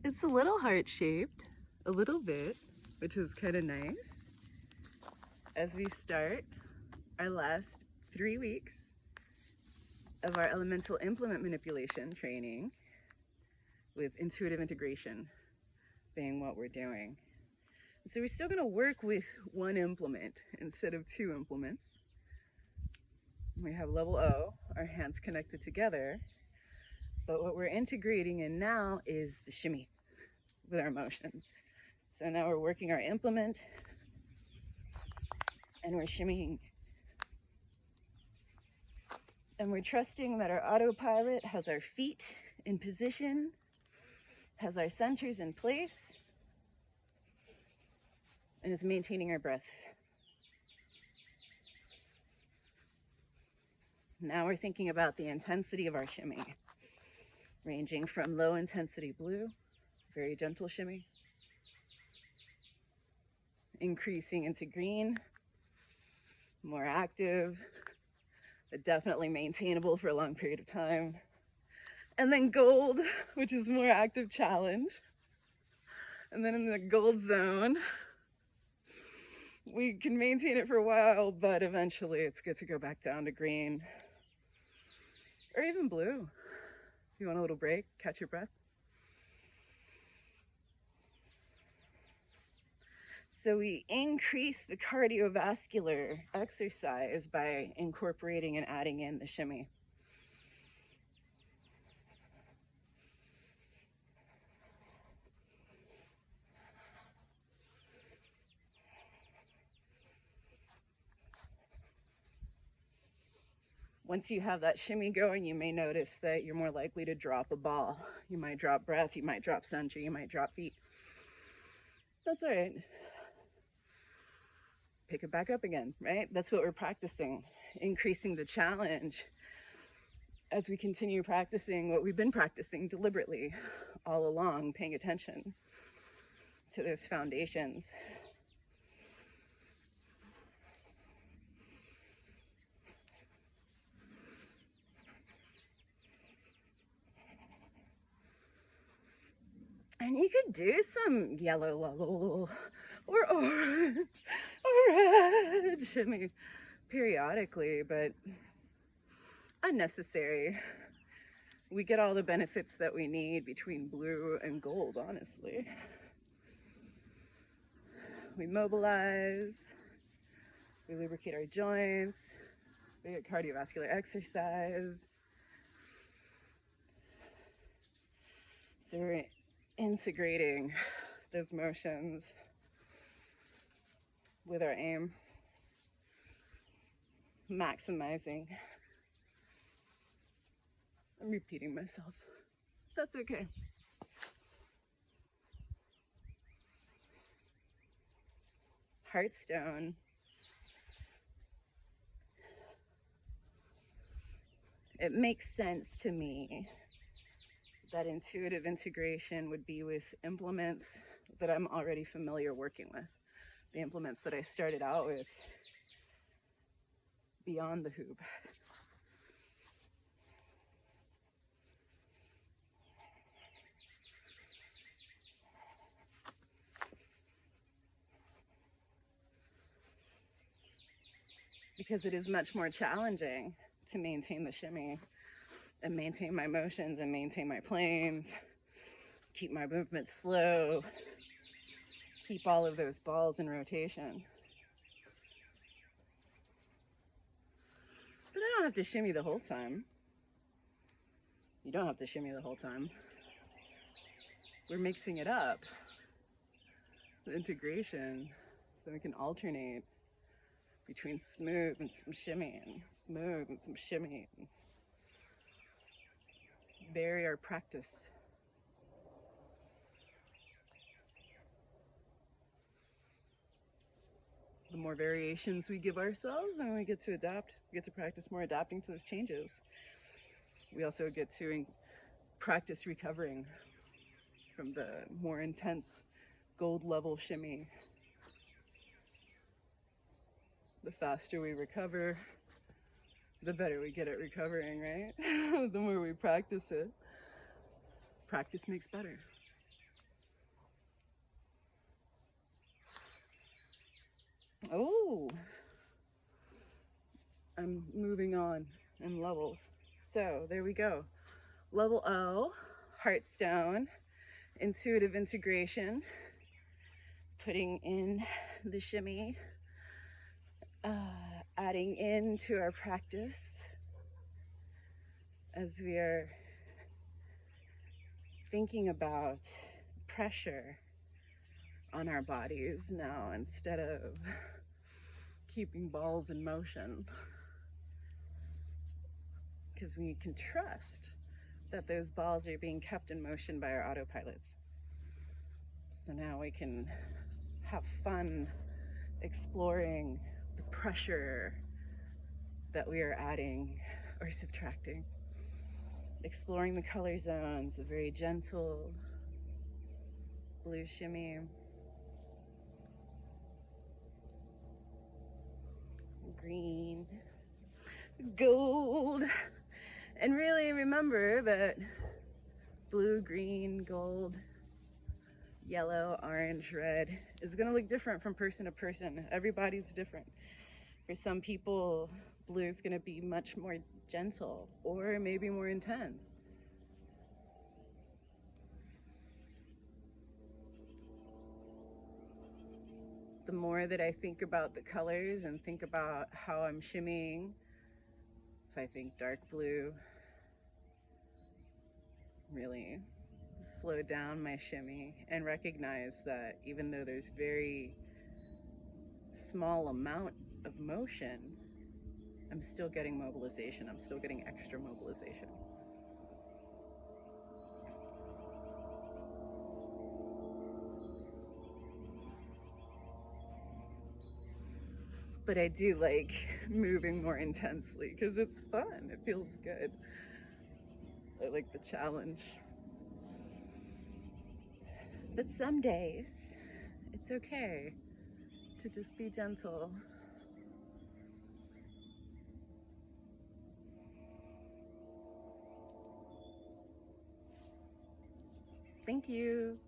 It's a little heart-shaped, a little bit, which is kind of nice. As we start our last 3 weeks of our elemental implement manipulation training, with intuitive integration being what we're doing. So we're still gonna work with one implement instead of 2 implements. We have level O, our hands connected together, but what we're integrating in now is the shimmy with our motions. So now we're working our implement and we're shimmying. And we're trusting that our autopilot has our feet in position, has our centers in place, and is maintaining our breath. Now we're thinking about the intensity of our shimmy, ranging from low intensity blue, very gentle shimmy, increasing into green, more active, but definitely maintainable for a long period of time. And then gold, which is more active challenge. And then in the gold zone, we can maintain it for a while, but eventually it's good to go back down to green. Or even blue. If you want a little break, catch your breath. So we increase the cardiovascular exercise by incorporating and adding in the shimmy. Once you have that shimmy going, you may notice that you're more likely to drop a ball. You might drop breath, you might drop center, you might drop feet. That's all right. Pick it back up again, right? That's what we're practicing, increasing the challenge as we continue practicing what we've been practicing deliberately all along, paying attention to those foundations. And you could do some yellow or orange or red shimmy periodically, but unnecessary. We get all the benefits that we need between blue and gold, honestly. We mobilize, we lubricate our joints, we get cardiovascular exercise. So we're integrating those motions with our aim, maximizing. I'm repeating myself. That's okay. Heartstone. It makes sense to me that intuitive integration would be with implements that I'm already familiar working with. The implements that I started out with beyond the hoop. Because it is much more challenging to maintain the shimmy and maintain my motions and maintain my planes, keep my movement slow, keep all of those balls in rotation. But I don't have to shimmy the whole time. You don't have to shimmy the whole time. We're mixing it up, the integration, so we can alternate between smooth and some shimmy and smooth and some shimmy. Vary our practice. The more variations we give ourselves, then we get to adapt. We get to practice more adapting to those changes. We also get to practice recovering from the more intense gold level shimmy. The faster we recover, the better we get at recovering, right? The more we practice it. Practice makes better. Oh, I'm moving on in levels. So there we go. Level O, Heartstone, intuitive integration, putting in the shimmy, adding into our practice as we are thinking about pressure on our bodies now instead of keeping balls in motion. Because we can trust that those balls are being kept in motion by our autopilots. So now we can have fun exploring the pressure that we are adding or subtracting. Exploring the color zones, a very gentle blue shimmy, green, gold. And really remember that blue, green, gold, yellow, orange, red is going to look different from person to person. Everybody's different. For some people, blue is going to be much more gentle or maybe more intense. The more that I think about the colors and think about how I'm shimmying, if I think dark blue, really slow down my shimmy and recognize that even though there's very small amount of motion, I'm still getting mobilization. I'm still getting extra mobilization. But I do like moving more intensely because it's fun. It feels good. I like the challenge. But some days, it's okay to just be gentle. Thank you.